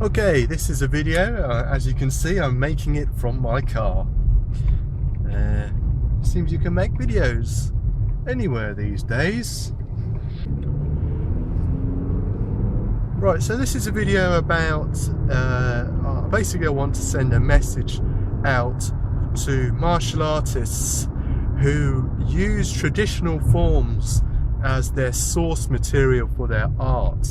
Okay, this is a video. As you can see, I'm making it from my car. Seems you can make videos anywhere these days. Right, so this is a video about basically I want to send a message out to martial artists who use traditional forms as their source material for their art.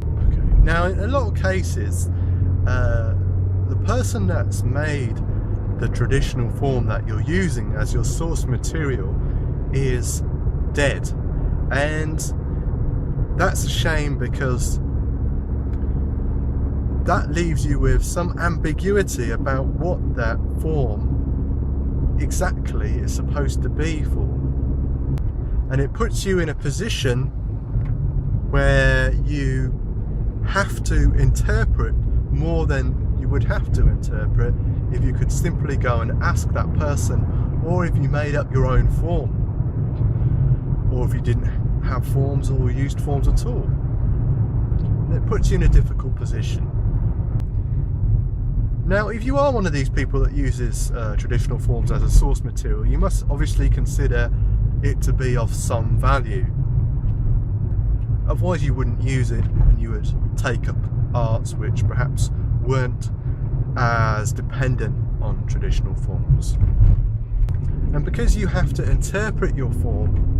Okay. Now, in a lot of cases, the person that's made the traditional form that you're using as your source material is dead, and that's a shame, because that leaves you with some ambiguity about what that form exactly is supposed to be for, and it puts you in a position where you have to interpret more than you would have to interpret if you could simply go and ask that person, or if you made up your own form, or if you didn't have forms or used forms at all. And it puts you in a difficult position. Now, if you are one of these people that uses traditional forms as a source material, you must obviously consider it to be of some value. Otherwise you wouldn't use it, and you would take up arts which perhaps weren't as dependent on traditional forms. And because you have to interpret your form,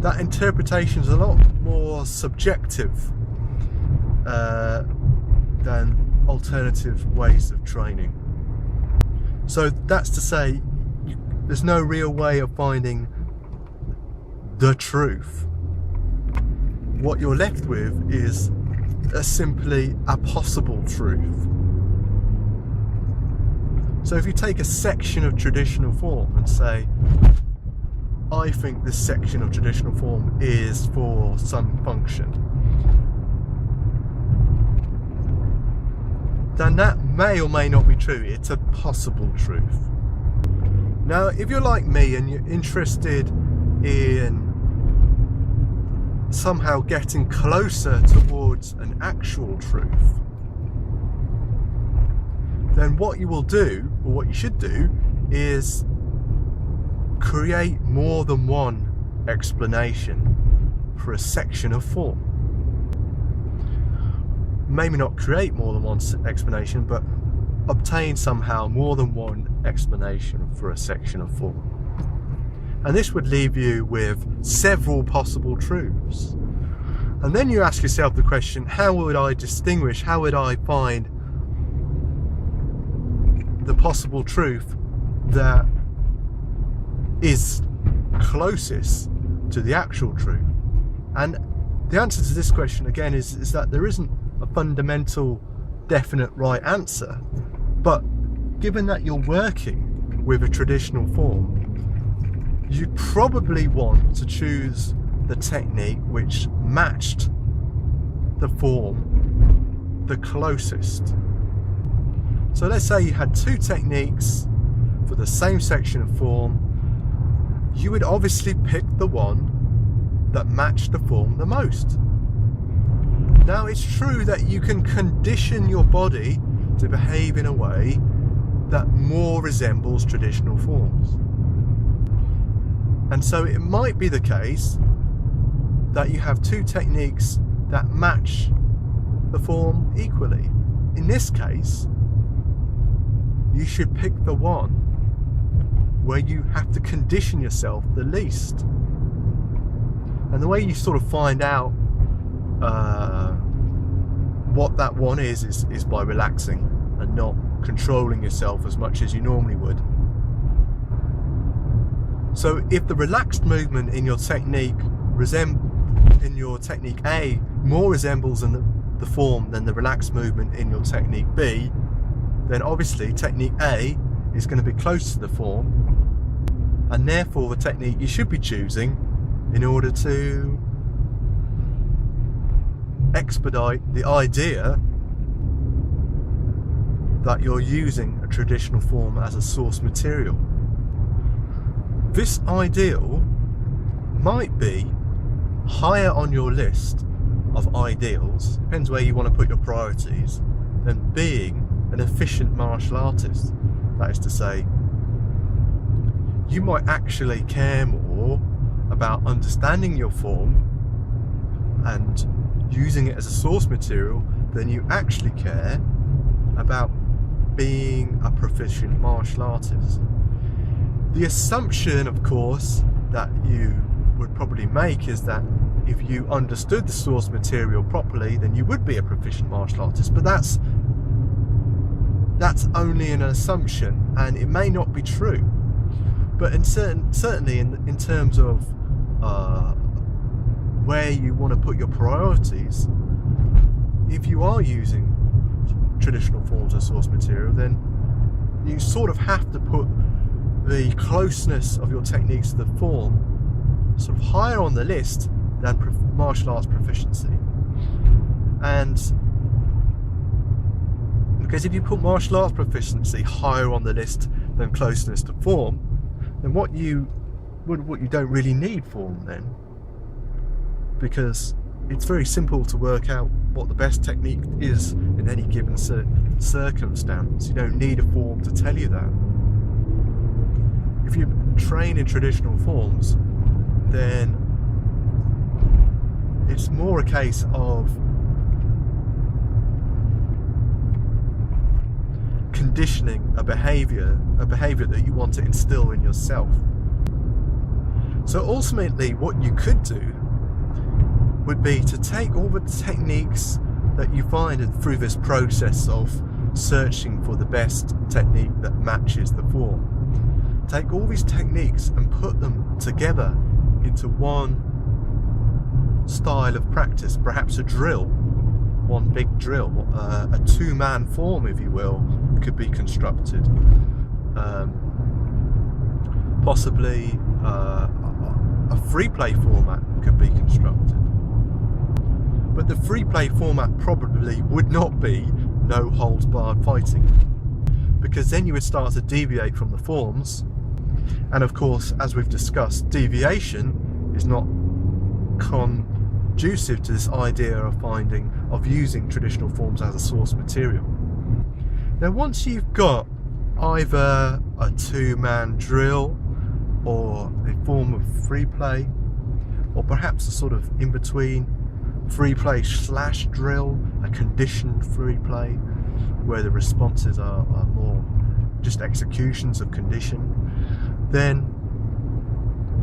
that interpretation is a lot more subjective than alternative ways of training. So that's to say, there's no real way of finding the truth. What you're left with is simply a possible truth. So if you take a section of traditional form and say, I think this section of traditional form is for some function, then that may or may not be true. It's a possible truth. Now, if you're like me and you're interested in somehow getting closer towards an actual truth, then what you will do, or what you should do, is create more than one explanation for a section of form. Maybe not create more than one explanation, but obtain somehow more than one explanation for a section of form. And this would leave you with several possible truths. And then you ask yourself the question, how would I distinguish, how would I find the possible truth that is closest to the actual truth? And the answer to this question, again, is that there isn't a fundamental, definite right answer. But given that you're working with a traditional form, you'd probably want to choose the technique which matched the form the closest. So let's say you had two techniques for the same section of form. You would obviously pick the one that matched the form the most. Now, it's true that you can condition your body to behave in a way that more resembles traditional forms. And so it might be the case that you have two techniques that match the form equally. In this case, you should pick the one where you have to condition yourself the least. And the way you sort of find out what that one is by relaxing and not controlling yourself as much as you normally would. So if the relaxed movement in your technique A more resembles the form than the relaxed movement in your technique B, then obviously technique A is going to be close to the form, and therefore the technique you should be choosing in order to expedite the idea that you're using a traditional form as a source material. This ideal might be higher on your list of ideals, depends where you want to put your priorities, than being an efficient martial artist. That is to say, you might actually care more about understanding your form and using it as a source material than you actually care about being a proficient martial artist. The assumption, of course, that you would probably make is that if you understood the source material properly, then you would be a proficient martial artist. But that's only an assumption, and it may not be true. But certainly in terms of where you want to put your priorities, if you are using traditional forms of source material, then you sort of have to put the closeness of your techniques to the form sort of higher on the list than martial arts proficiency. And because if you put martial arts proficiency higher on the list than closeness to form, then what you don't really need form then, because it's very simple to work out what the best technique is in any given circumstance. You don't need a form to tell you that. If you train in traditional forms, then it's more a case of conditioning a behaviour that you want to instill in yourself. So ultimately what you could do would be to take all the techniques that you find through this process of searching for the best technique that matches the form. Take all these techniques and put them together into one style of practice, perhaps a drill, one big drill, a two-man form, if you will, could be constructed. Possibly a free play format could be constructed. But the free play format probably would not be no holds barred fighting, because then you would start to deviate from the forms. And of course, as we've discussed, deviation is not conducive to this idea of using traditional forms as a source material. Now, once you've got either a two-man drill or a form of free play, or perhaps a sort of in-between free play / drill, a conditioned free play, where the responses are more just executions of condition, then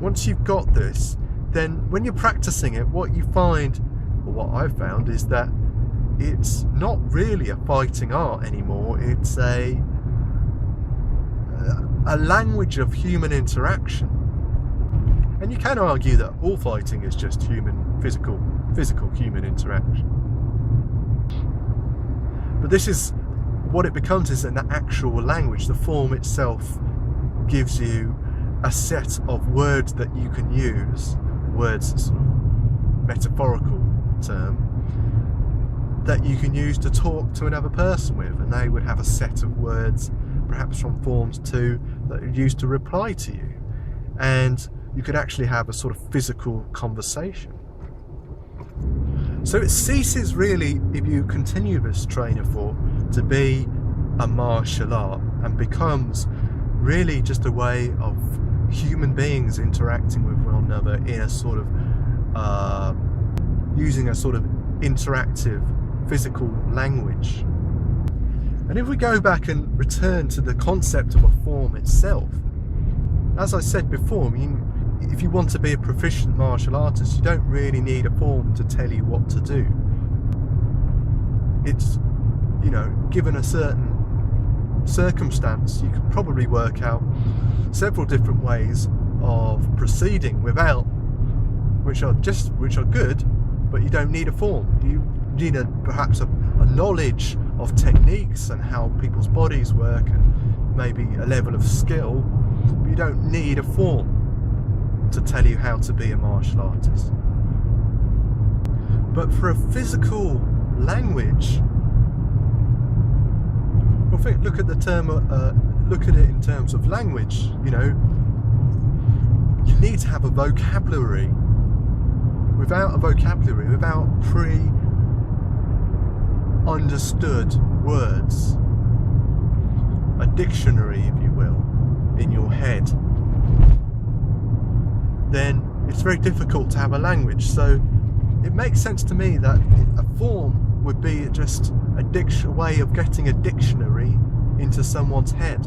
once you've got this, then when you're practicing it, what you find, or what I've found, is that it's not really a fighting art anymore. It's a language of human interaction. And you can argue that all fighting is just physical human interaction. But this is what it becomes, is an actual language. The form itself gives you a set of words that you can use, words, sort of metaphorical term, that you can use to talk to another person with, and they would have a set of words, perhaps from forms too, that are used to reply to you, and you could actually have a sort of physical conversation. So it ceases really, if you continue this train of thought, to be a martial art, and becomes really just a way of human beings interacting with one another in a sort of using a sort of interactive physical language. And if we go back and return to the concept of a form itself, as I said before, I mean, if you want to be a proficient martial artist, you don't really need a form to tell you what to do. It's, you know, given a certain circumstance, you can probably work out several different ways of proceeding without, which are good, but you don't need a form. You need perhaps a knowledge of techniques and how people's bodies work, and maybe a level of skill, but you don't need a form to tell you how to be a martial artist. But for a physical language, well, look at the term. Look at it in terms of language. You know, you need to have a vocabulary without a vocabulary, without pre-understood words, a dictionary, if you will, in your head, then it's very difficult to have a language. So it makes sense to me that a form would be just a way of getting a dictionary into someone's head,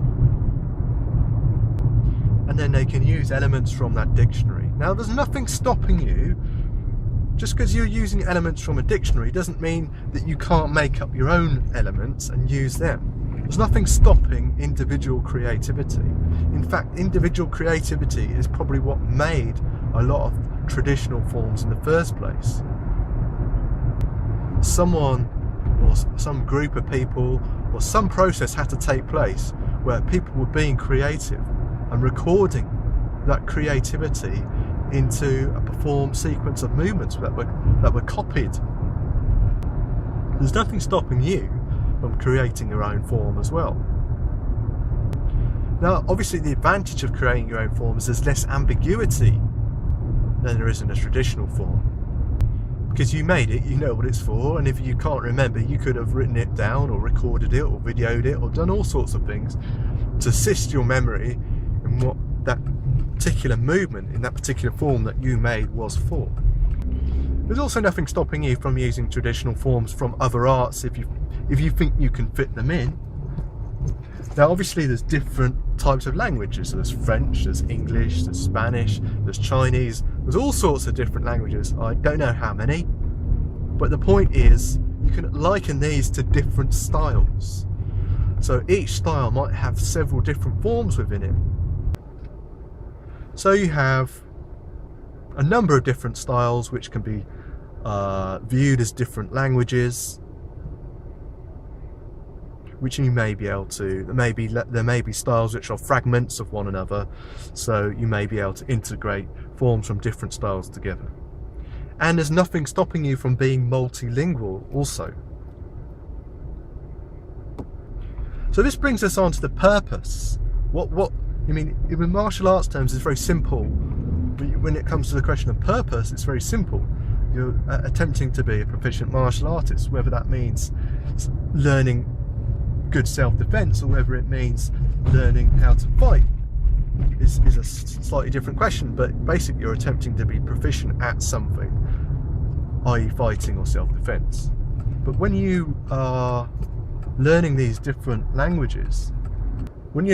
and then they can use elements from that dictionary. Now, there's nothing stopping you. Just because you're using elements from a dictionary doesn't mean that you can't make up your own elements and use them. There's nothing stopping individual creativity. In fact, individual creativity is probably what made a lot of traditional forms in the first place. Someone or some group of people or some process had to take place where people were being creative and recording that creativity into a performed sequence of movements that were copied. There's nothing stopping you from creating your own form as well. Now, obviously, the advantage of creating your own form is there's less ambiguity than there is in a traditional form, because you made it, you know what it's for, and if you can't remember, you could have written it down or recorded it or videoed it or done all sorts of things to assist your memory in what that particular movement in that particular form that you made was for. There's also nothing stopping you from using traditional forms from other arts if you think you can fit them in. Now, obviously, there's different types of languages. There's French, there's English, there's Spanish, there's Chinese, there's all sorts of different languages. I don't know how many, but the point is you can liken these to different styles. So each style might have several different forms within it. So you have a number of different styles which can be viewed as different languages, which you may be able to, there may be styles which are fragments of one another, so you may be able to integrate forms from different styles together. And there's nothing stopping you from being multilingual also. So this brings us on to the purpose. I mean, in martial arts terms, it's very simple, but when it comes to the question of purpose, it's very simple. You're attempting to be a proficient martial artist, whether that means learning good self-defense or whether it means learning how to fight is a slightly different question, but basically you're attempting to be proficient at something, i.e. fighting or self-defense. But when you are learning these different languages, what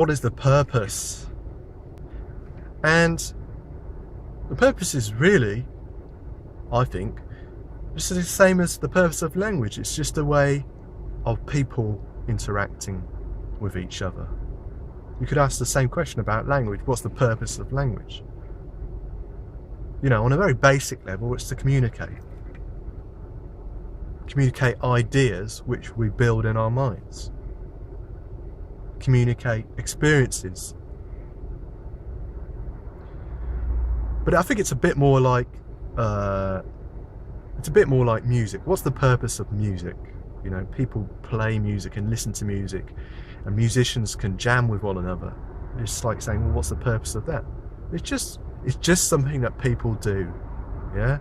is the purpose? And the purpose is really, I think, just the same as the purpose of language. It's just a way of people interacting with each other. You could ask the same question about language. What's the purpose of language? You know, on a very basic level, it's to communicate ideas which we build in our minds, communicate experiences. But I think it's a bit more like music. What's the purpose of music? You know, people play music and listen to music, and musicians can jam with one another. It's like saying, well, what's the purpose of that? It's just something that people do. Yeah.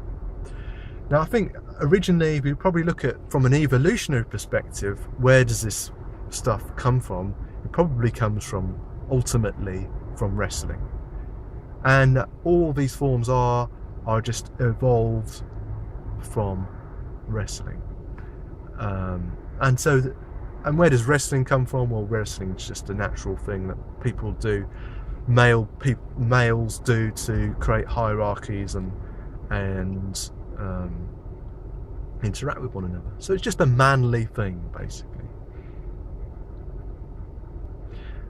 Now, I think originally we probably look at from an evolutionary perspective, where does this stuff come from? It probably comes from, ultimately, from wrestling. And all these forms are just evolved from wrestling. And where does wrestling come from? Well, wrestling is just a natural thing that people do. Males do to create hierarchies and interact with one another. So it's just a manly thing, basically.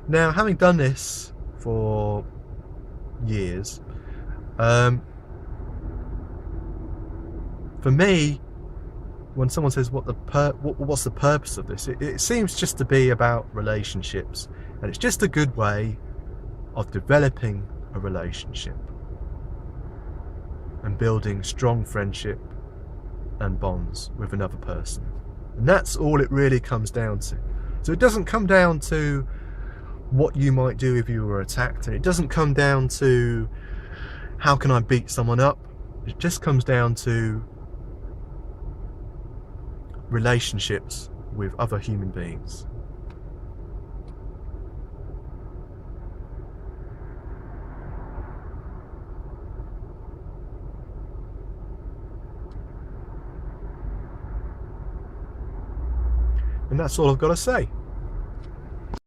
Now, having done this for years, for me, when someone says what's the purpose of this, it seems just to be about relationships, and it's just a good way of developing a relationship and building strong friendship and bonds with another person. And that's all it really comes down to. So it doesn't come down to what you might do if you were attacked, and it doesn't come down to how can I beat someone up? It just comes down to relationships with other human beings. And that's all I've got to say.